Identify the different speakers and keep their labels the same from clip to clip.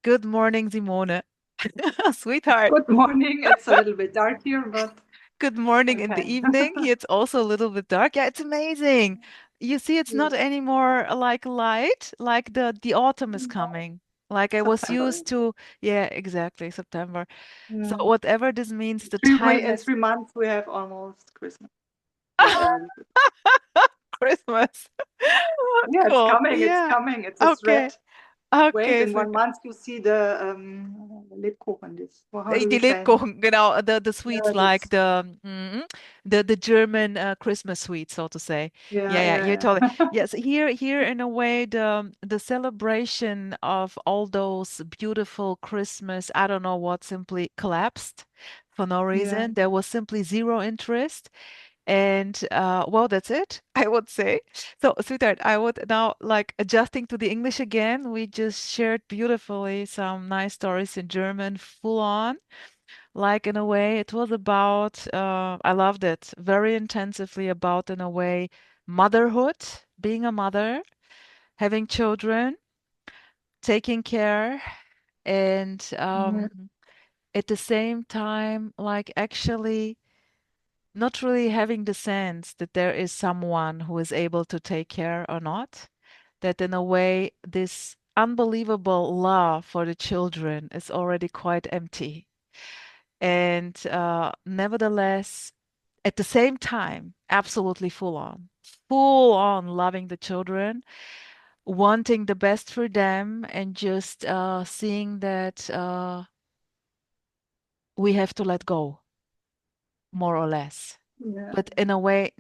Speaker 1: Good morning, Simone. Sweetheart.
Speaker 2: Good morning. It's a little bit dark here, but
Speaker 1: Good morning in the
Speaker 2: okay.
Speaker 1: evening. Here it's also a little bit dark. Yeah, it's amazing. You see, it's not
Speaker 2: Yes.
Speaker 1: anymore like light, like the autumn is
Speaker 2: No,
Speaker 1: coming. Like I was
Speaker 2: September.
Speaker 1: used to, yeah, exactly, September. So
Speaker 2: Yeah.
Speaker 1: whatever this means,
Speaker 2: In
Speaker 1: the time
Speaker 2: in
Speaker 1: has
Speaker 2: 3 months we have almost Christmas. Quite early.
Speaker 1: Christmas.
Speaker 2: Yeah, it's
Speaker 1: Cool.
Speaker 2: coming. It's
Speaker 1: Yeah.
Speaker 2: coming. It's a
Speaker 1: Okay.
Speaker 2: threat. Wait,
Speaker 1: Okay,
Speaker 2: in one
Speaker 1: sweetheart.
Speaker 2: month you see the Lebkuchen. This. Well, how do
Speaker 1: Die
Speaker 2: we say in?
Speaker 1: Lebkuchen, genau, the
Speaker 2: Yeah,
Speaker 1: sweets like
Speaker 2: this.
Speaker 1: the German Christmas sweets, so to say.
Speaker 2: Yeah,
Speaker 1: Yeah, yeah, you're
Speaker 2: yeah,
Speaker 1: totally
Speaker 2: yeah.
Speaker 1: yes. Here in a way, the celebration of all those beautiful Christmas, I don't know what, simply collapsed for no
Speaker 2: Yeah.
Speaker 1: reason. There was simply zero interest. And well, that's it, I would say. So, sweetheart, I would now like adjusting to the English again. We just shared beautifully some nice stories in German, full on. Like in a way, it was about, I loved it very intensively about, in a way, motherhood, being a mother, having children, taking care, and
Speaker 2: Yeah.
Speaker 1: at the same time, like actually not really having the sense that there is someone who is able to take care or not. That in a way, this unbelievable love for the children is already quite empty. And nevertheless, at the same time, absolutely full on loving the children, wanting the best for them, and just seeing that we have to let go, more or less.
Speaker 2: Yeah.
Speaker 1: But in a way,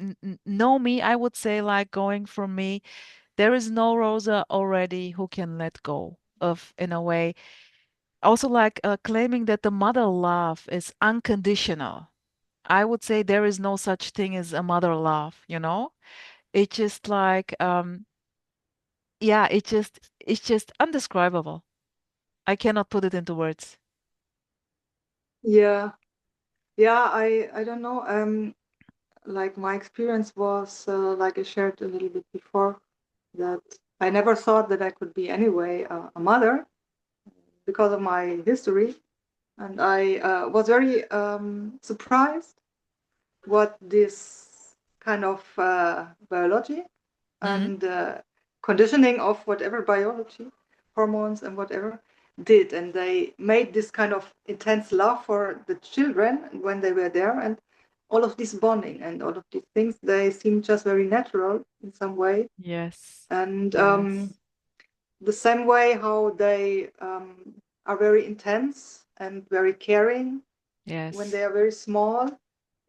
Speaker 1: know me, I would say, like going from me, there is no Rosa already who can let go of, in a way. Also, like claiming that the mother love is unconditional. I would say there is no such thing as a mother love, you know? It's just like, yeah, it's just undescribable. I cannot put it into words.
Speaker 2: Yeah. Yeah. I don't know. Like my experience was like I shared a little bit before that I never thought that I could be anyway a mother because of my history, and I was very surprised what this kind of biology
Speaker 1: Mm?
Speaker 2: and conditioning of whatever biology, hormones and whatever did, and they made this kind of intense love for the children when they were there, and all of this bonding and all of these things they seem just very natural in some way,
Speaker 1: Yes.
Speaker 2: and
Speaker 1: Yes.
Speaker 2: the same way how they are very intense and very caring when
Speaker 1: Yes.
Speaker 2: they are very small,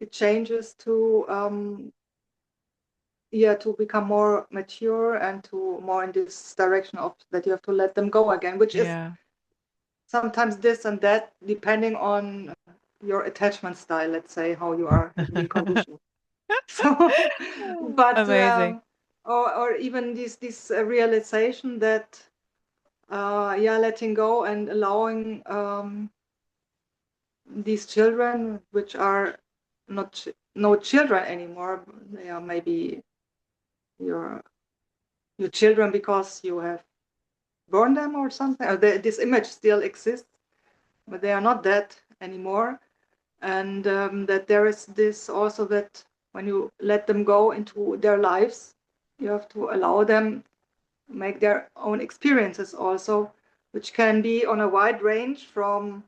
Speaker 2: it changes to yeah, to become more mature and to more in this direction of that you have to let them go again, which is
Speaker 1: Yeah.
Speaker 2: sometimes this and that depending on your attachment style, let's say how you are have been conditioned. So but
Speaker 1: Amazing.
Speaker 2: or even this realization that yeah, letting go and allowing these children, which are not no children anymore, they are maybe your your children because you have born them or something. Or this image still exists, but they are not that anymore. And that there is this also that when you let them go into their lives, you have to allow them make their own experiences also, which can be on a wide range from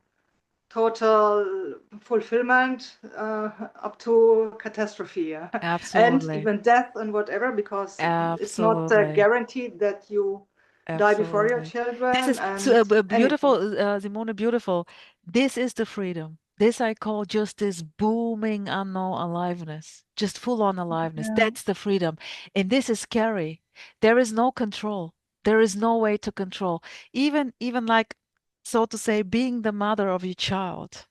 Speaker 2: total fulfillment up to catastrophe, yeah. And
Speaker 1: Absolutely.
Speaker 2: even death and whatever, because it's not
Speaker 1: Absolutely.
Speaker 2: guaranteed that you die before your
Speaker 1: Absolutely. This
Speaker 2: children
Speaker 1: is so
Speaker 2: and
Speaker 1: beautiful,
Speaker 2: anything.
Speaker 1: Simone, beautiful. This is the freedom. This I call just this booming unknown aliveness, just full on aliveness.
Speaker 2: Yeah,
Speaker 1: That's the freedom. And this is scary. There is no control. There is no way to control. Even like, so to say, being the mother of your child.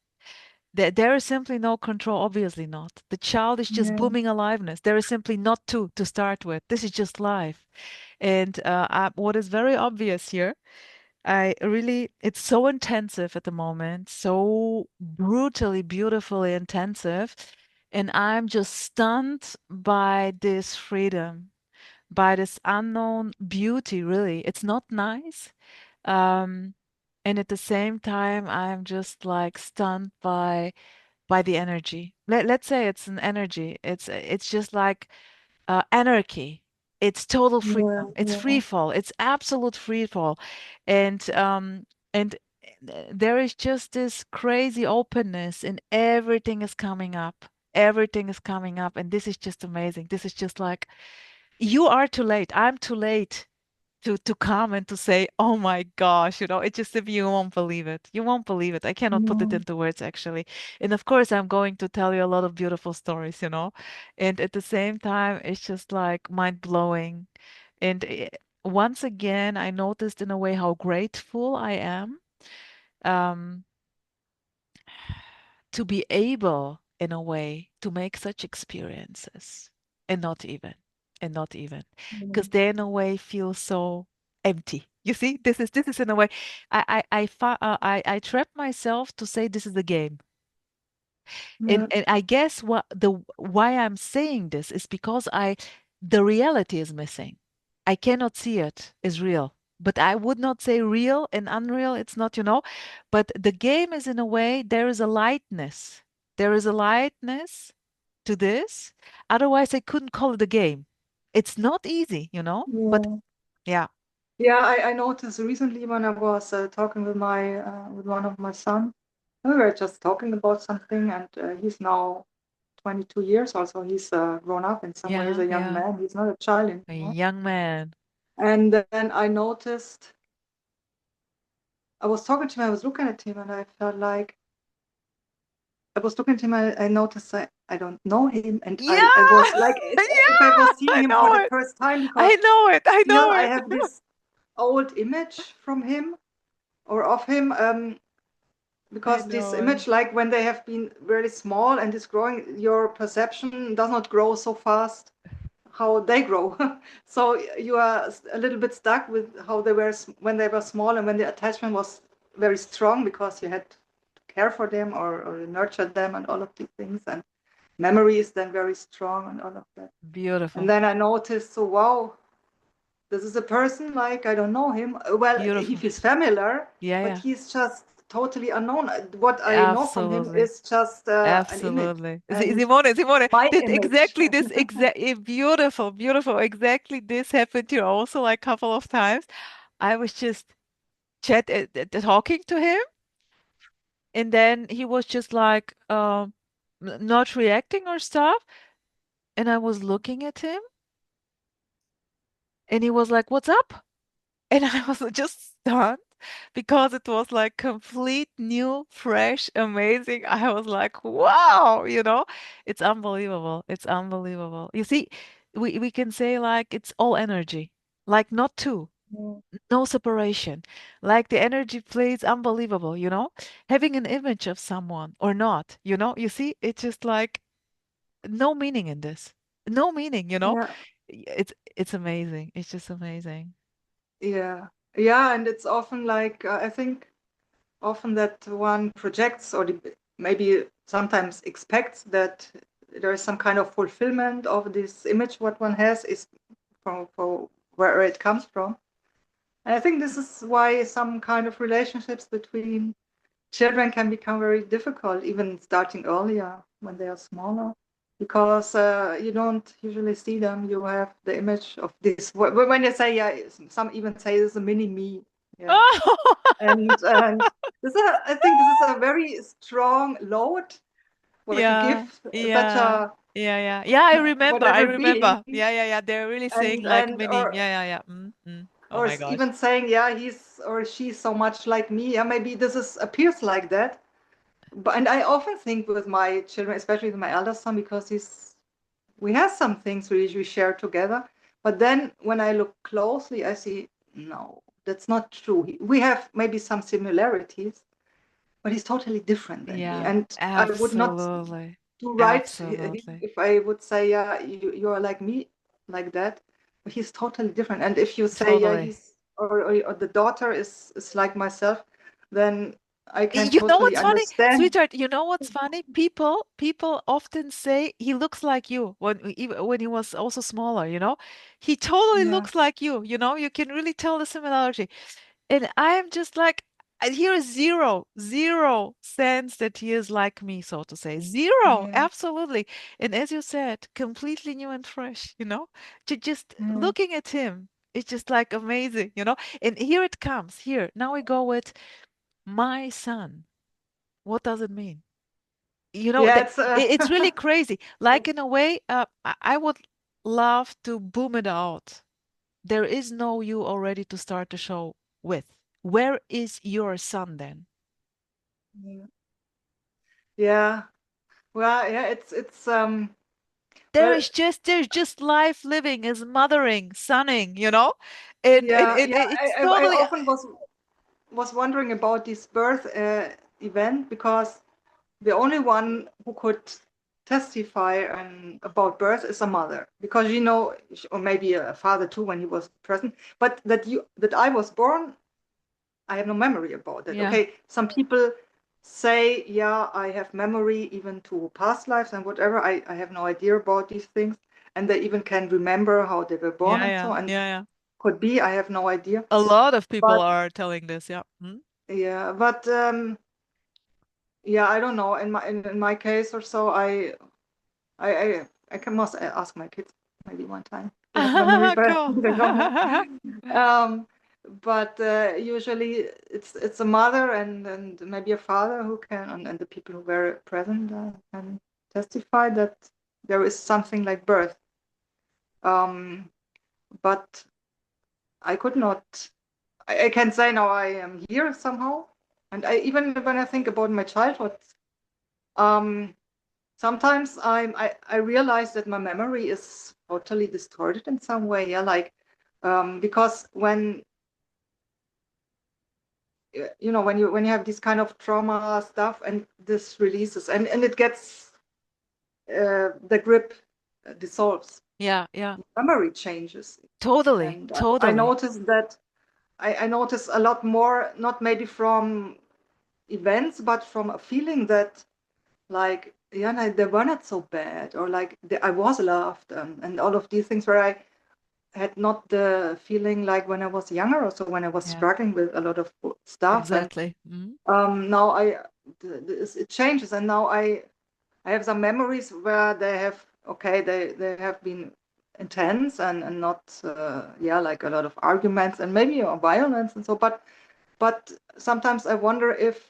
Speaker 1: There is simply no control, obviously not. The child is just
Speaker 2: yeah,
Speaker 1: booming aliveness. There is simply not to start with. This is just life. And what is very obvious here, it's so intensive at the moment, so brutally, beautifully intensive. And I'm just stunned by this freedom, by this unknown beauty, really. It's not nice. Um, And at the same time, I'm just like stunned by the energy. Let's say it's an energy. It's just like anarchy. It's total
Speaker 2: Yeah,
Speaker 1: freedom. It's free
Speaker 2: yeah,
Speaker 1: fall. It's absolute free fall. And there is just this crazy openness and everything is coming up. Everything is coming up. And this is just amazing. This is just like you are too late. I'm too late to come and to say, "Oh my gosh," it's just if you won't believe it. You won't believe it. I cannot put it
Speaker 2: yeah,
Speaker 1: into words actually. And of course, I'm going to tell you a lot of beautiful stories. And at the same time, it's just like mind-blowing. And once again, I noticed in a way how grateful I am. Um, to be able, in a way, to make such experiences and not even, because they, in a way, feel so empty. You see, this is in a way, I trap myself to say this is a game. And
Speaker 2: yeah,
Speaker 1: and I guess why I'm saying this is because the reality is missing. I cannot see it as real. But I would not say real and unreal. It's not. But the game is in a way, there is a lightness. There is a lightness to this. Otherwise, I couldn't call it a game. It's not easy. But
Speaker 2: yeah.
Speaker 1: yeah,
Speaker 2: Yeah, I noticed recently when I was talking with my with one of my sons. We were just talking about something, and he's now 22 years old, so he's grown up in some way. He's
Speaker 1: yeah,
Speaker 2: a young
Speaker 1: yeah.
Speaker 2: man. He's not a child
Speaker 1: A
Speaker 2: anymore.
Speaker 1: young man.
Speaker 2: And then I noticed, I was talking to him, I was looking at him, and I felt like I was looking at him. I noticed I don't know him, and
Speaker 1: Yeah,
Speaker 2: I was like, it's if I was
Speaker 1: yeah,
Speaker 2: seeing
Speaker 1: I
Speaker 2: him for
Speaker 1: know
Speaker 2: the
Speaker 1: it.
Speaker 2: first time, because
Speaker 1: I know it. I
Speaker 2: still
Speaker 1: know
Speaker 2: I
Speaker 1: it.
Speaker 2: have this old image from him or of him.
Speaker 1: I
Speaker 2: Because this
Speaker 1: know it.
Speaker 2: image, like when they have been very small and is growing, your perception does not grow so fast how they grow. So you are a little bit stuck with how they were when they were small and when the attachment was very strong because you had to care for them or nurture them and all of these things. And memory is then very strong and all of that. And
Speaker 1: Beautiful.
Speaker 2: then I noticed, so wow, this is a person like I don't know him. Well, he
Speaker 1: Beautiful.
Speaker 2: feels familiar,
Speaker 1: Yeah,
Speaker 2: but
Speaker 1: yeah.
Speaker 2: he's just totally unknown. What I know from him
Speaker 1: Absolutely.
Speaker 2: is just an image
Speaker 1: Absolutely.
Speaker 2: and
Speaker 1: Simone,
Speaker 2: my
Speaker 1: did
Speaker 2: image.
Speaker 1: exactly this beautiful, beautiful. Exactly this happened here also like couple of times. I was just talking to him, and then he was just like not reacting or stuff, and I was looking at him, and he was like, "What's up?" And I was just stunned because it was like complete new, fresh, amazing. I was like, wow, it's unbelievable. It's unbelievable. You see, we can say like it's all energy, like not two,
Speaker 2: Yeah,
Speaker 1: no separation. Like the energy plays unbelievable. Having an image of someone or not, you see, it's just like no meaning in this. No meaning.
Speaker 2: yeah,
Speaker 1: It's amazing. It's just amazing.
Speaker 2: yeah, yeah. And it's often like I think often that one projects or maybe sometimes expects that there is some kind of fulfillment of this image what one has is from where it comes from. And I think this is why some kind of relationships between children can become very difficult, even starting earlier when they are smaller, because you don't usually see them. You have the image of this. When you say, yeah, some even say this is a mini me. Yeah. And I think this is a very strong load what you give
Speaker 1: Yeah,
Speaker 2: such
Speaker 1: yeah,
Speaker 2: a
Speaker 1: yeah, yeah. Yeah, I remember. I
Speaker 2: whatever being,
Speaker 1: remember. Yeah, yeah, yeah. They're really saying like
Speaker 2: and
Speaker 1: mini. Yeah, yeah, yeah. Mm. Oh
Speaker 2: or
Speaker 1: my gosh.
Speaker 2: even saying, yeah, he's or she's so much like me. Yeah, maybe this is appears like that. But and I often think with my children, especially with my eldest son, because we have some things we share together. But then when I look closely, I see no, that's not true. We have maybe some similarities, but he's totally different than me.
Speaker 1: Yeah,
Speaker 2: And I would not
Speaker 1: absolutely.
Speaker 2: do right
Speaker 1: Absolutely.
Speaker 2: if I would say, yeah, you are like me, like that. But he's totally different. And if you say, yeah,
Speaker 1: Totally.
Speaker 2: he's or the daughter is like myself, then I can
Speaker 1: You know
Speaker 2: totally
Speaker 1: what's funny,
Speaker 2: understand.
Speaker 1: sweetheart? You know what's funny? People often say he looks like you when he was also smaller. He totally
Speaker 2: Yeah,
Speaker 1: looks like you. You can really tell the similarity. And I am just like, And here is zero sense that he is like me, so to say. Zero,
Speaker 2: Yeah.
Speaker 1: absolutely. And as you said, completely new and fresh, Just
Speaker 2: Yeah.
Speaker 1: looking at him, it's just like amazing. And here it comes. Here, now we go with my son. What does it mean?
Speaker 2: Yeah,
Speaker 1: That
Speaker 2: it's
Speaker 1: it's really crazy. Like in a way, I would love to boom it out. There is no you already to start the show with. Where is your son then?
Speaker 2: yeah. Yeah. Well, yeah, it's well,
Speaker 1: There's just life living is mothering, sonning. And
Speaker 2: yeah, yeah.
Speaker 1: it's
Speaker 2: I
Speaker 1: totally
Speaker 2: often was wondering about this birth event because the only one who could testify about birth is a mother because or maybe a father too when he was present. But that I was born, I have no memory about that.
Speaker 1: yeah,
Speaker 2: Okay, some people say, yeah, I have memory even to past lives and whatever. I have no idea about these things, and they even can remember how they were born
Speaker 1: yeah,
Speaker 2: and
Speaker 1: yeah,
Speaker 2: so. And
Speaker 1: yeah, yeah.
Speaker 2: could be, I have no idea.
Speaker 1: A lot of people
Speaker 2: But
Speaker 1: are telling this, yeah. Hmm?
Speaker 2: yeah, but yeah, I don't know. In my case or so, I can must ask my kids maybe one time. They have memory, but
Speaker 1: Cool.
Speaker 2: they don't have. Um, but usually it's a mother and maybe a father who can and the people who were present can testify that there is something like birth. Um, but I could not. I can say now I am here somehow, and I even when I think about my childhood, um, sometimes I realize that my memory is totally distorted in some way. Yeah, like because when when you have this kind of trauma stuff and this releases and it gets the grip dissolves,
Speaker 1: Yeah, yeah.
Speaker 2: memory changes,
Speaker 1: Totally,
Speaker 2: and I
Speaker 1: totally.
Speaker 2: noticed that I notice a lot more, not maybe from events, but from a feeling that like yeah, no, they were not so bad, or like I was loved, and all of these things where I had not the feeling like when I was younger, also when I was
Speaker 1: Yeah,
Speaker 2: struggling with a lot of stuff, and
Speaker 1: exactly. Hmm.
Speaker 2: now it changes, and now I have some memories where they have okay, they have been intense and not yeah, like a lot of arguments and maybe violence and so, but sometimes I wonder if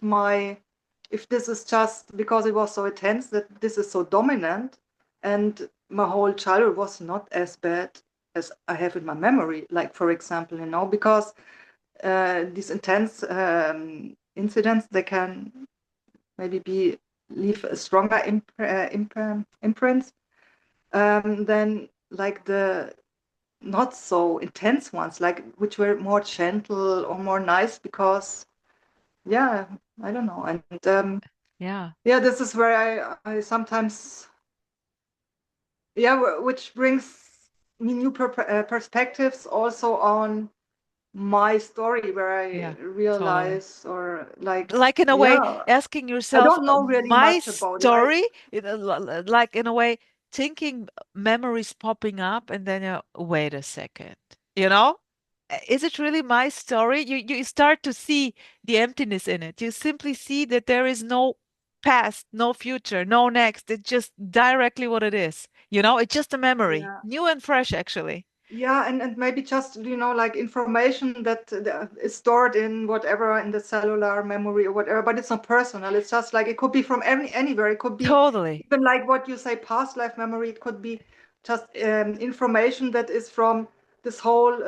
Speaker 2: this is just because it was so intense that this is so dominant, and my whole childhood was not as bad as I have in my memory. Like for example, because these intense incidents, they can maybe leave a stronger imprint than like the not so intense ones, like which were more gentle or more nice because yeah, I don't know. And
Speaker 1: Yeah,
Speaker 2: yeah, this is where I sometimes, yeah, which brings me new perspectives also on my story, where I
Speaker 1: yeah, totally.
Speaker 2: realize or like,
Speaker 1: Like in a way,
Speaker 2: yeah,
Speaker 1: asking
Speaker 2: I
Speaker 1: yourself,
Speaker 2: don't know really
Speaker 1: my
Speaker 2: much about it.
Speaker 1: story, like in a way, thinking memories popping up, and then wait a second, you know? Is it really my story? You start to see the emptiness in it. You simply see that there is no past, no future, no next. It's just directly what it is. It's just a memory,
Speaker 2: Yeah.
Speaker 1: new and fresh, actually.
Speaker 2: Yeah, and maybe just like information that is stored in whatever in the cellular memory or whatever, but it's not personal. It's just like it could be from anywhere. It could be
Speaker 1: Totally.
Speaker 2: even like what you say, past life memory. It could be just information that is from this whole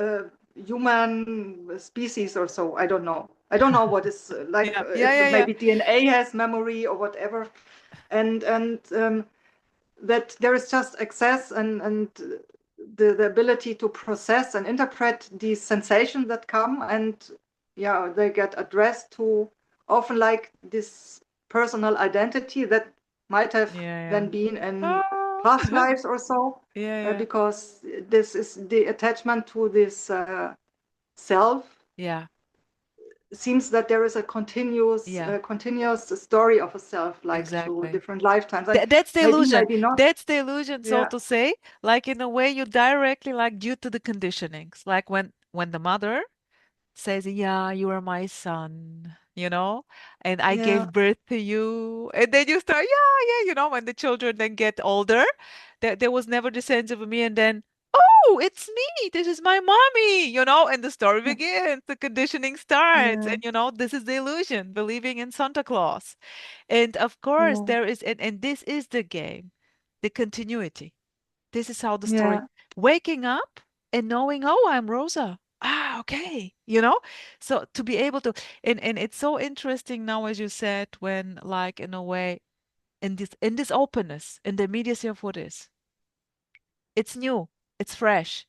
Speaker 2: human species or so. I don't know. I don't know what is like
Speaker 1: Yeah, yeah,
Speaker 2: if
Speaker 1: yeah, yeah.
Speaker 2: maybe DNA has memory or whatever, and that there is just access and the ability to process and interpret these sensations that come, and yeah, they get addressed to often like this personal identity that might have
Speaker 1: Yeah,
Speaker 2: then been in
Speaker 1: yeah.
Speaker 2: past
Speaker 1: Oh,
Speaker 2: lives or so,
Speaker 1: yeah, yeah.
Speaker 2: because this is the attachment to this self.
Speaker 1: Yeah,
Speaker 2: Seems that there is a continuous
Speaker 1: yeah,
Speaker 2: continuous story of a self, like through
Speaker 1: exactly.
Speaker 2: different lifetimes, and
Speaker 1: That's the
Speaker 2: maybe
Speaker 1: illusion.
Speaker 2: maybe not.
Speaker 1: That's the illusion, so
Speaker 2: Yeah.
Speaker 1: to say. Like in a way, you directly like due to the conditionings. Like when the mother says, "Yeah, you are my son." and I
Speaker 2: Yeah.
Speaker 1: gave birth to you. And then you start, yeah, yeah, when the children then get older, there was never the sense of me. And then, oh, it's me. This is my mommy, and the story begins. The conditioning starts.
Speaker 2: Yeah.
Speaker 1: And, this is the illusion, believing in Santa Claus. And of course,
Speaker 2: Yeah.
Speaker 1: there is, and this is the game, the continuity. This is how the story,
Speaker 2: Yeah.
Speaker 1: waking up and knowing, oh, I'm Rosa. Ah, okay. So to be able to, and it's so interesting now, as you said, when like in a way, in this openness, in the immediacy of what is, it's new, it's fresh.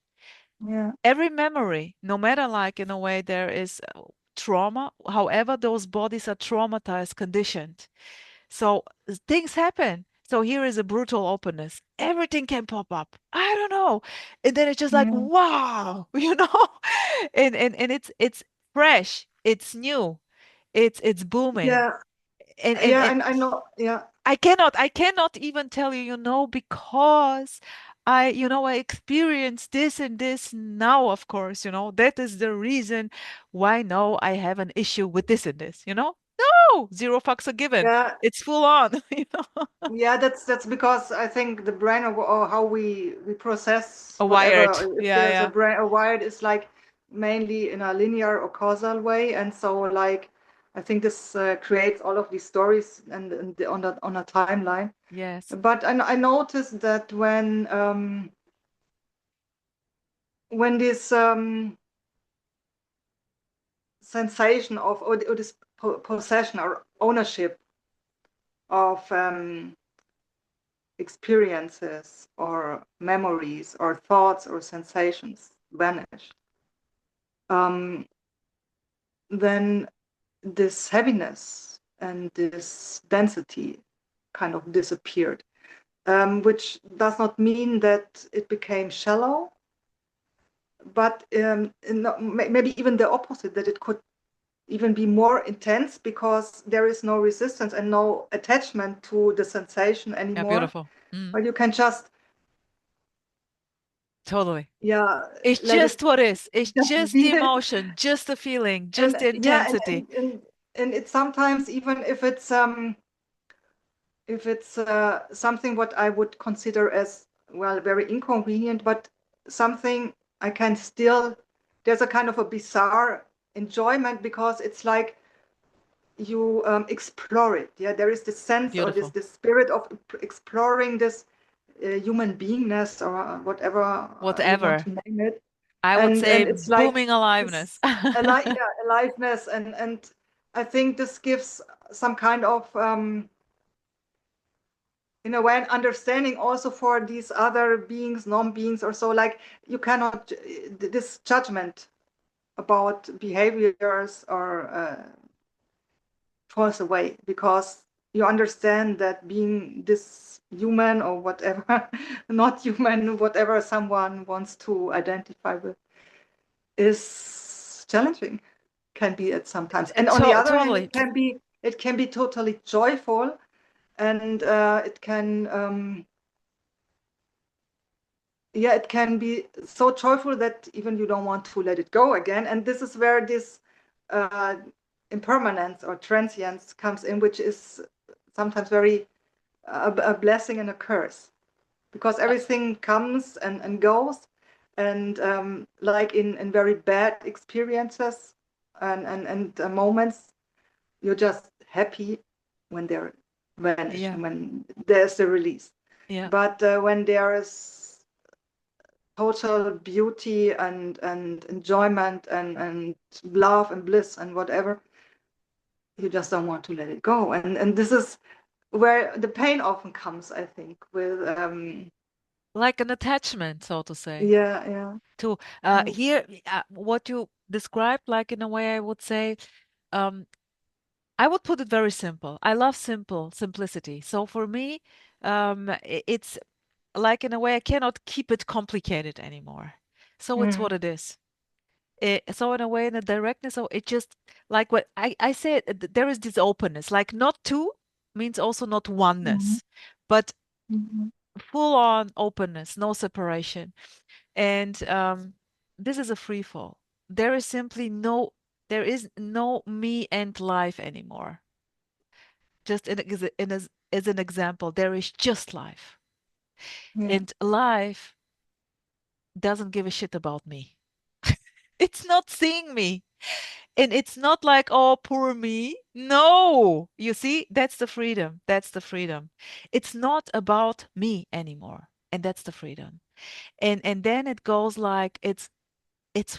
Speaker 2: Yeah.
Speaker 1: Every memory, no matter like in a way there is trauma, however, those bodies are traumatized, conditioned. So things happen. So here is a brutal openness. Everything can pop up. I don't know. And then it's just like,
Speaker 2: Yeah.
Speaker 1: wow, and it's fresh, it's new, it's booming.
Speaker 2: Yeah.
Speaker 1: And
Speaker 2: Yeah. And I know. Yeah.
Speaker 1: I cannot even tell you, because I experienced this and this now, of course, that is the reason why no, I have an issue with this and this. No, zero fucks are given.
Speaker 2: Yeah.
Speaker 1: It's full on, you know.
Speaker 2: Yeah, that's because I think the brain, or how we process
Speaker 1: Wired.
Speaker 2: whatever, if
Speaker 1: Yeah,
Speaker 2: there's a
Speaker 1: yeah.
Speaker 2: brain, a wired is like mainly in a linear or causal way, and so like I think this creates all of these stories and on a timeline.
Speaker 1: Yes.
Speaker 2: But I noticed that when this sensation of, or this possession or ownership of experiences or memories or thoughts or sensations vanished, um, then this heaviness and this density kind of disappeared, which does not mean that it became shallow, but maybe even the opposite, that it could even be more intense because there is no resistance and no attachment to the sensation
Speaker 1: Yeah,
Speaker 2: anymore.
Speaker 1: beautiful. Mm,
Speaker 2: But you can just,
Speaker 1: totally.
Speaker 2: yeah,
Speaker 1: It's
Speaker 2: let it
Speaker 1: just what is. It's
Speaker 2: just
Speaker 1: just the
Speaker 2: be it.
Speaker 1: emotion, just the feeling,
Speaker 2: And
Speaker 1: just the
Speaker 2: yeah,
Speaker 1: intensity.
Speaker 2: and it's sometimes, even if it's something what I would consider as, well, very inconvenient, but something I can still, there's a kind of a bizarre enjoyment because it's like you explore it. Yeah, there is this sense or this
Speaker 1: Beautiful.
Speaker 2: this spirit of exploring this human beingness, or whatever you want
Speaker 1: Whatever.
Speaker 2: to name it.
Speaker 1: I would
Speaker 2: And
Speaker 1: say
Speaker 2: it's like
Speaker 1: booming aliveness.
Speaker 2: this yeah, aliveness, and I think this gives some kind of in a way an understanding also for these other beings, non-beings or so. Like, you cannot this judgment about behaviors or falls away, because you understand that being this human or whatever, not human, whatever someone wants to identify with, is challenging, can be at sometimes. And on the other hand,
Speaker 1: Totally.
Speaker 2: it can be totally joyful, and it can yeah, it can be so joyful that even you don't want to let it go again. And this is where this uh, impermanence or transience comes in, which is sometimes very a blessing and a curse, because
Speaker 1: Uh,
Speaker 2: everything comes and goes. And like in very bad experiences and moments, you're just happy when they're vanished
Speaker 1: yeah.
Speaker 2: and when there's the release.
Speaker 1: Yeah.
Speaker 2: But when there is total beauty and enjoyment and love and bliss and whatever, you just don't want to let it go. And this is where the pain often comes, I think, with
Speaker 1: Like an attachment, so to say.
Speaker 2: yeah, yeah,
Speaker 1: To here, what you described, like in a way, I would say, um, I would put it very simple. I love simplicity. So for me, it's like in a way I cannot keep it complicated anymore. So it's what
Speaker 2: mm,
Speaker 1: it is. So in a way, in a directness, so it just like what I said, there is this openness. Like not two means also not
Speaker 2: mm,
Speaker 1: oneness, but
Speaker 2: mm,
Speaker 1: full on openness, no separation. And this is a free fall. There is simply no. There is no me and life anymore. Just as an example, there is just life.
Speaker 2: Yeah.
Speaker 1: And life doesn't give a shit about me. It's not seeing me. And it's not like, oh, poor me. No. You see, that's the freedom. That's the freedom. It's not about me anymore. And that's the freedom. And then it goes like it's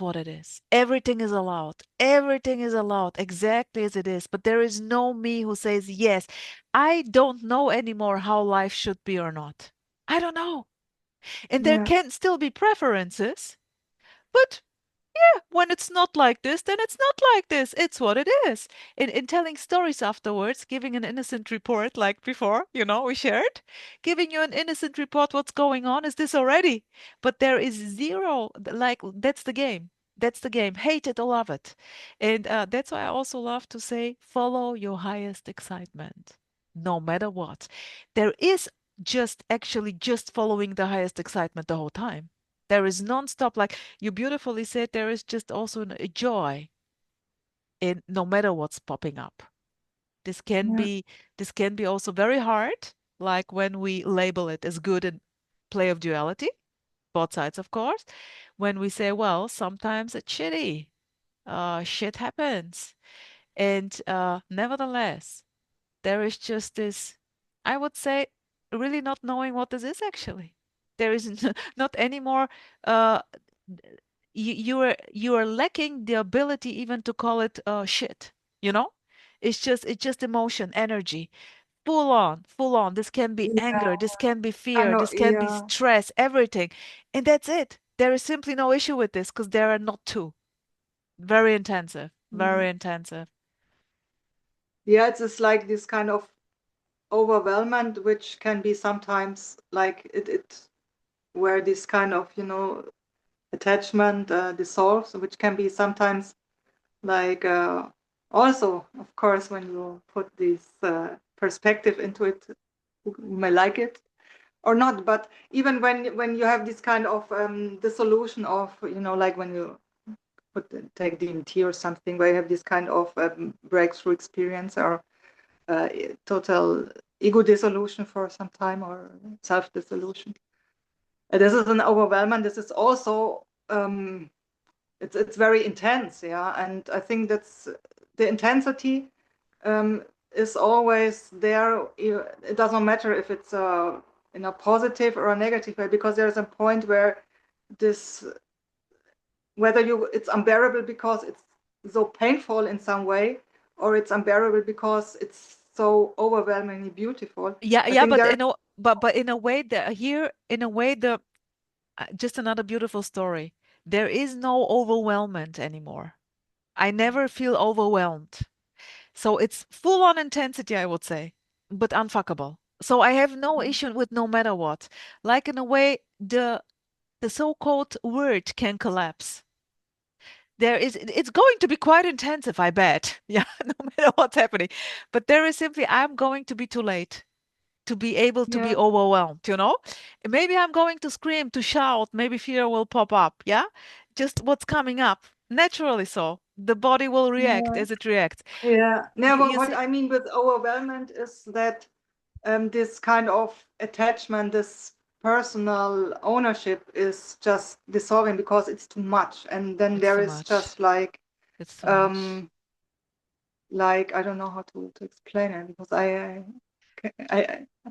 Speaker 1: what it is. Everything is allowed. Everything is allowed exactly as it is. But there is no me who says, yes, I don't know anymore how life should be or not. I don't know. And there
Speaker 2: Yeah.
Speaker 1: can still be preferences, but when it's not like this, then it's not like this. It's what it is. In telling stories afterwards, giving an innocent report like before, we shared, giving you an innocent report what's going on is this already. But there is zero, like, that's the game. That's the game. Hate it or love it. And that's why I also love to say, follow your highest excitement, no matter what. There is just following the highest excitement the whole time. There is non-stop, like you beautifully said, there is just also a joy in no matter what's popping up. This can
Speaker 2: Yeah.
Speaker 1: be this can be also very hard, like when we label it as good and play of duality, both sides, of course. When we say, well, sometimes it's shitty, shit happens, and nevertheless, there is just this, I would say, really not knowing what this is actually. There is not anymore. Uh, you are lacking the ability even to call it shit. You know, it's just emotion, energy, full on. This can be
Speaker 2: Yeah.
Speaker 1: anger, this can be
Speaker 2: I
Speaker 1: fear,
Speaker 2: know.
Speaker 1: this can be
Speaker 2: Yeah.
Speaker 1: stress, everything, and that's it. There is simply no issue with this because there are not two. Very intensive,
Speaker 2: Yeah.
Speaker 1: very intensive.
Speaker 2: Yeah. It's just like this kind of overwhelmment, which can be sometimes like it where this kind of attachment dissolves, which can be sometimes like also, of course, when you put this perspective into it, you may like it or not. But even when you have this kind of dissolution of like when you take DMT or something, where you have this kind of breakthrough experience or uh, total ego dissolution for some time or self dissolution. This is an overwhelming. This is also it's very intense, yeah. And I think that's the intensity is always there. It doesn't matter if it's in a positive or a negative way, because there's a point where this whether it's unbearable because it's so painful in some way, or it's unbearable because it's so overwhelmingly beautiful.
Speaker 1: Yeah,
Speaker 2: I
Speaker 1: yeah,
Speaker 2: think
Speaker 1: but
Speaker 2: there.
Speaker 1: in a way, the just another beautiful story. There is no overwhelmment anymore. I never feel overwhelmed. So it's full on intensity, I would say, but unfuckable. So I have no issue with no matter what. Like in a way, the so-called word can collapse. It's going to be quite intensive, I bet. Yeah, no matter what's happening. But there is simply, I'm going to be too late to be able to be
Speaker 2: Yeah,
Speaker 1: overwhelmed. Maybe I'm going to scream, to shout, maybe fear will pop up, yeah? Just what's coming up. Naturally so. The body will react
Speaker 2: yeah,
Speaker 1: as it reacts.
Speaker 2: yeah. Now,
Speaker 1: You
Speaker 2: what
Speaker 1: see?
Speaker 2: I mean with overwhelmment is that this kind of attachment, this personal ownership is just dissolving because it's too much. And then
Speaker 1: It's
Speaker 2: there
Speaker 1: too
Speaker 2: is
Speaker 1: much.
Speaker 2: just like,
Speaker 1: It's too much.
Speaker 2: um, I don't know how to explain it, because I,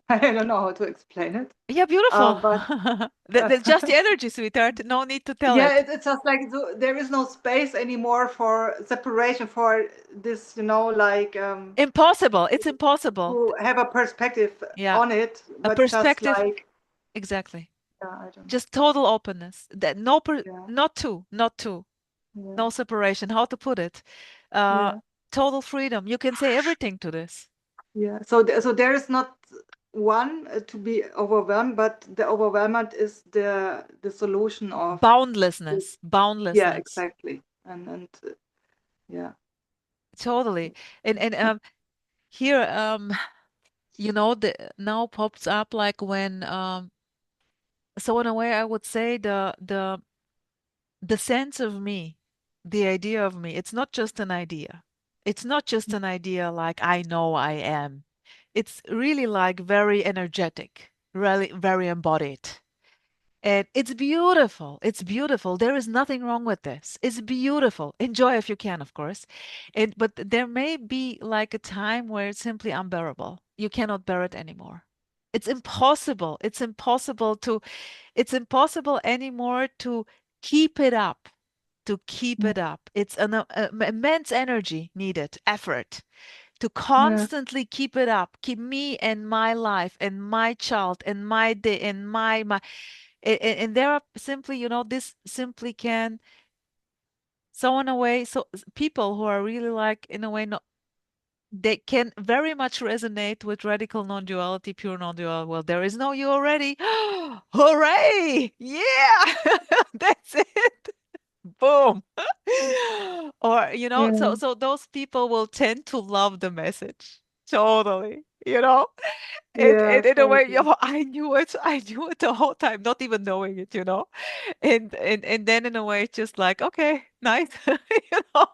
Speaker 2: I don't know how to explain it.
Speaker 1: Yeah, beautiful.
Speaker 2: But
Speaker 1: That's just the energy, sweetheart. No need to tell
Speaker 2: yeah,
Speaker 1: it.
Speaker 2: it's just like there is no space anymore for separation, for this, like
Speaker 1: Impossible. It's impossible.
Speaker 2: to have a perspective
Speaker 1: Yeah,
Speaker 2: on it,
Speaker 1: a
Speaker 2: but just
Speaker 1: perspective.
Speaker 2: like,
Speaker 1: Exactly.
Speaker 2: yeah, I don't know.
Speaker 1: Just total openness. That
Speaker 2: Yeah,
Speaker 1: not two.
Speaker 2: yeah,
Speaker 1: No separation. How to put it? Uh,
Speaker 2: yeah,
Speaker 1: total freedom. You can say everything to this.
Speaker 2: yeah. So there is not one to be overwhelmed, but the overwhelmment is the solution of this.
Speaker 1: Boundlessness.
Speaker 2: Yeah,
Speaker 1: Boundlessness.
Speaker 2: exactly. And yeah,
Speaker 1: Totally. And here the now pops up like when so in a way I would say the sense of me, the idea of me. It's not just an idea. It's not just an idea like I know I am. It's really like very energetic, really very embodied. And it's beautiful. It's beautiful. There is nothing wrong with this. It's beautiful. Enjoy if you can, of course. But there may be like a time where it's simply unbearable. You cannot bear it anymore. It's impossible. It's impossible anymore to keep it up. To keep
Speaker 2: Yeah.
Speaker 1: it up. It's an immense energy needed, effort to
Speaker 2: Yeah.
Speaker 1: constantly keep it up, keep me and my life and my child and my day and my and there are simply, this simply can so in a way, people who are really like in a way not they can very much resonate with radical non-duality, pure non-dual. Well, there is no you already. Hooray! Yeah! That's it. Boom. Or,
Speaker 2: Yeah.
Speaker 1: so those people will tend to love the message. Totally. You know? And
Speaker 2: Yeah,
Speaker 1: in a way,
Speaker 2: totally.
Speaker 1: I knew it. I knew it the whole time, not even knowing it. And then in a way, it's just like, okay, nice. You know?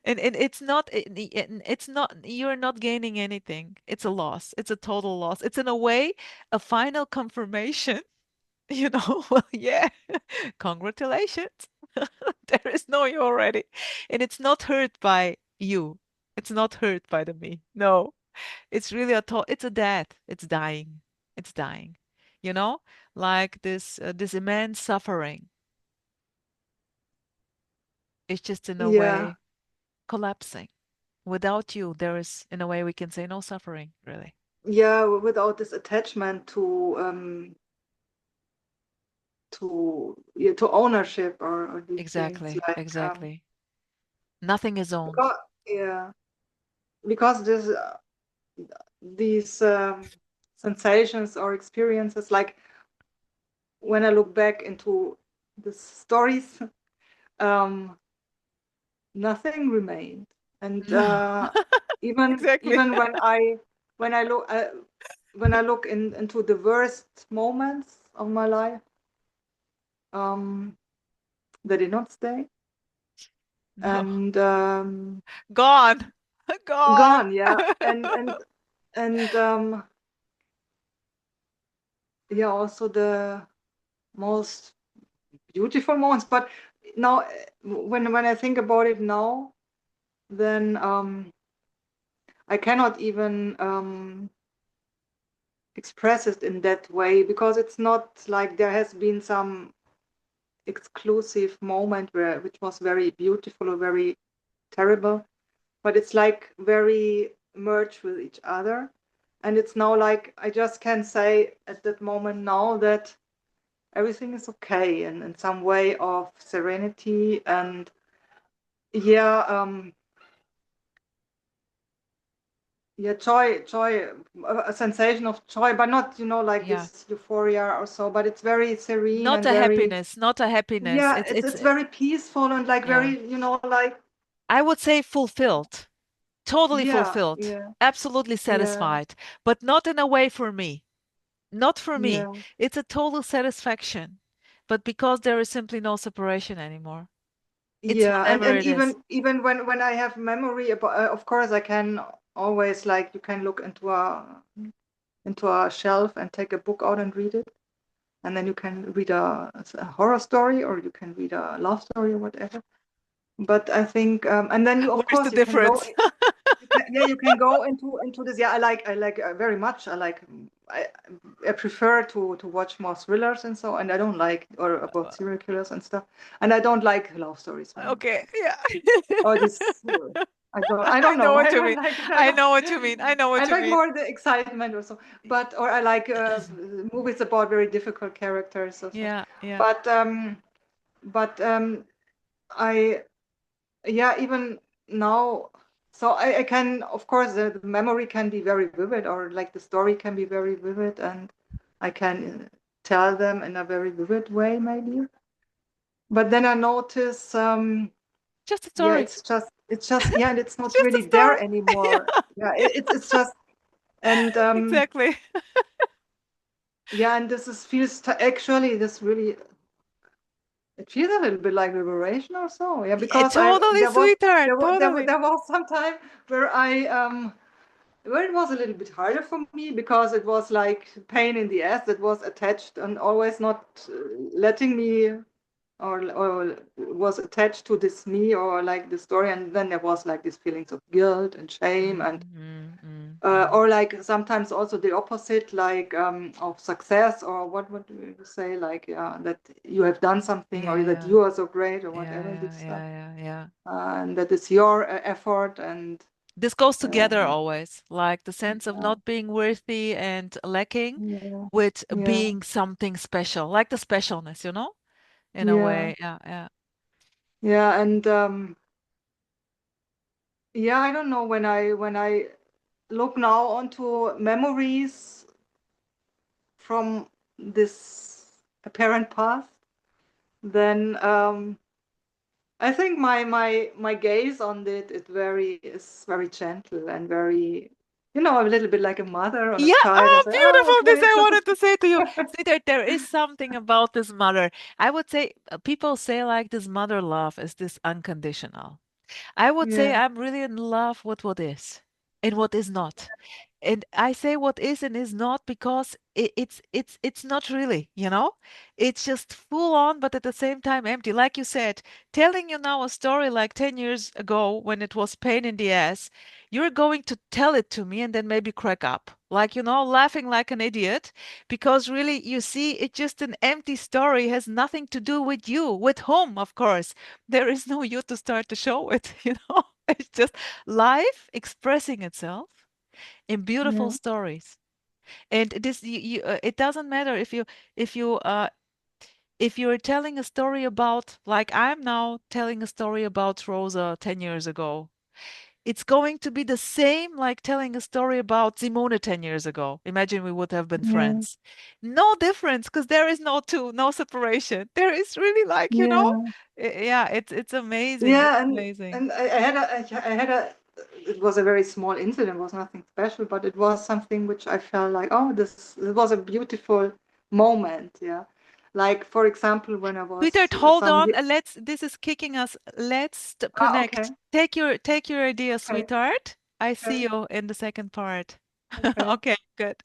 Speaker 1: And it's not you're not gaining anything. It's a loss. It's a total loss. It's in a way a final confirmation, well, yeah, congratulations. There is no you already. And it's not hurt by you. It's not hurt by the me. No. It's really it's a death. It's dying. It's dying. You know, like this immense suffering. It's just in a
Speaker 2: Yeah.
Speaker 1: way collapsing. Without you, there is, in a way, we can say no suffering, really.
Speaker 2: Yeah, without this attachment to ownership or these things
Speaker 1: Exactly,
Speaker 2: like
Speaker 1: exactly. Nothing is owned.
Speaker 2: because yeah, because these sensations or experiences, like when I look back into the stories, um, nothing remained. And
Speaker 1: No,
Speaker 2: even
Speaker 1: exactly.
Speaker 2: even when I look into the worst moments of my life, um, they did not stay.
Speaker 1: No.
Speaker 2: And
Speaker 1: Gone. Gone.
Speaker 2: gone, yeah. And yeah, also the most beautiful moments. But now, when I think about it now, then I cannot even express it in that way, because it's not like there has been some exclusive moment which was very beautiful or very terrible, but it's like very merged with each other. And it's now like I just can say at that moment now that everything is okay, and in some way of serenity. And yeah, yeah, joy, a sensation of joy, but not, like
Speaker 1: Yeah.
Speaker 2: this euphoria or so, but it's very serene
Speaker 1: Not
Speaker 2: and
Speaker 1: a
Speaker 2: very,
Speaker 1: happiness, not a happiness.
Speaker 2: yeah, it's very peaceful and like
Speaker 1: Yeah.
Speaker 2: very, like,
Speaker 1: I would say fulfilled, totally
Speaker 2: yeah,
Speaker 1: fulfilled,
Speaker 2: yeah,
Speaker 1: absolutely
Speaker 2: yeah,
Speaker 1: satisfied, but not in a way for me. Not for me.
Speaker 2: yeah,
Speaker 1: It's a total satisfaction, but because there is simply no separation anymore. It's
Speaker 2: yeah. and
Speaker 1: whatever
Speaker 2: and
Speaker 1: it is.
Speaker 2: even when I have memory about, of course I can always, like, you can look into a shelf and take a book out and read it, and then you can read a horror story, or you can read a love story or whatever. But I think, and then you, of
Speaker 1: Where's the
Speaker 2: course, you can go.
Speaker 1: difference?
Speaker 2: You can go into this. Yeah, I like very much. I I prefer to watch more thrillers and so, and I don't like, or about serial killers and stuff. And I don't like love stories very much.
Speaker 1: Okay, yeah.
Speaker 2: Or this, I don't
Speaker 1: I know
Speaker 2: know. I
Speaker 1: what you
Speaker 2: don't
Speaker 1: mean.
Speaker 2: like it.
Speaker 1: I know what you mean. I know
Speaker 2: I
Speaker 1: what you
Speaker 2: like
Speaker 1: mean.
Speaker 2: more the excitement or so. But, or I like movies about very difficult characters or so.
Speaker 1: Yeah, yeah.
Speaker 2: But I, yeah, even now, so I can, of course, the memory can be very vivid, or like the story can be very vivid, and I can tell them in a very vivid way, maybe. But then I notice,
Speaker 1: Just a
Speaker 2: yeah,
Speaker 1: story.
Speaker 2: it's just, yeah, and it's
Speaker 1: It's
Speaker 2: not
Speaker 1: just a
Speaker 2: really there
Speaker 1: story.
Speaker 2: anymore.
Speaker 1: Yeah,
Speaker 2: Yeah, it's just, and
Speaker 1: exactly.
Speaker 2: yeah, and this is feels actually this really it feels a little bit like liberation or so. Yeah,
Speaker 1: Yeah,
Speaker 2: because
Speaker 1: totally, sweetheart, totally.
Speaker 2: there was some time where where it was a little bit harder for me because it was like pain in the ass that was attached and always not letting me, or was attached to this me or like the story, and then there was like these feelings of guilt and shame and or like sometimes also the opposite, like of success, or what do you say, like that you have done something or that
Speaker 1: Yeah,
Speaker 2: you are so great or
Speaker 1: yeah,
Speaker 2: whatever
Speaker 1: yeah,
Speaker 2: this stuff,
Speaker 1: yeah, yeah, yeah.
Speaker 2: and that is your effort and
Speaker 1: This goes together
Speaker 2: uh,
Speaker 1: always, like the sense of
Speaker 2: yeah,
Speaker 1: not being worthy and lacking
Speaker 2: yeah,
Speaker 1: with
Speaker 2: yeah,
Speaker 1: being something special, like the specialness, in a
Speaker 2: yeah,
Speaker 1: way. Yeah, yeah.
Speaker 2: yeah, and yeah, I don't know, when I look now onto memories from this apparent past, then I think my gaze on it is very gentle and very, a little bit like a mother on a
Speaker 1: Yeah,
Speaker 2: child and
Speaker 1: oh,
Speaker 2: say, oh,
Speaker 1: beautiful. This
Speaker 2: okay,
Speaker 1: I
Speaker 2: so
Speaker 1: wanted to say to you. Sweetheart, there is something about this mother. I would say people say like this mother love is this unconditional. I would say
Speaker 2: yeah,
Speaker 1: I'm really in love with what is and what is not. And I say what is and is not because it's not really. It's just full on, but at the same time empty. Like you said, telling you now a story like 10 years ago when it was pain in the ass, you're going to tell it to me and then maybe crack up. Like, laughing like an idiot because really you see it's just an empty story, has nothing to do with you, with whom, of course. There is no you to start the show with. It's just life expressing itself in beautiful
Speaker 2: yeah,
Speaker 1: stories. And it doesn't matter if you if you're telling a story about, like I'm now telling a story about Rosa 10 years ago. It's going to be the same like telling a story about Simone 10 years ago. Imagine we would have been
Speaker 2: yeah,
Speaker 1: friends. No difference because there is no two, no separation. There is really
Speaker 2: yeah,
Speaker 1: yeah, it's amazing. It's
Speaker 2: yeah,
Speaker 1: amazing.
Speaker 2: and I had a it was a very small incident, it was nothing special, but it was something which I felt like, oh, this was a beautiful moment, yeah. Like for example, when I was
Speaker 1: Sweetheart, hold
Speaker 2: some
Speaker 1: on. This is kicking us. Let's
Speaker 2: okay,
Speaker 1: connect. Take your idea,
Speaker 2: okay,
Speaker 1: sweetheart. I see
Speaker 2: okay,
Speaker 1: you in the second part.
Speaker 2: okay.
Speaker 1: Okay, good.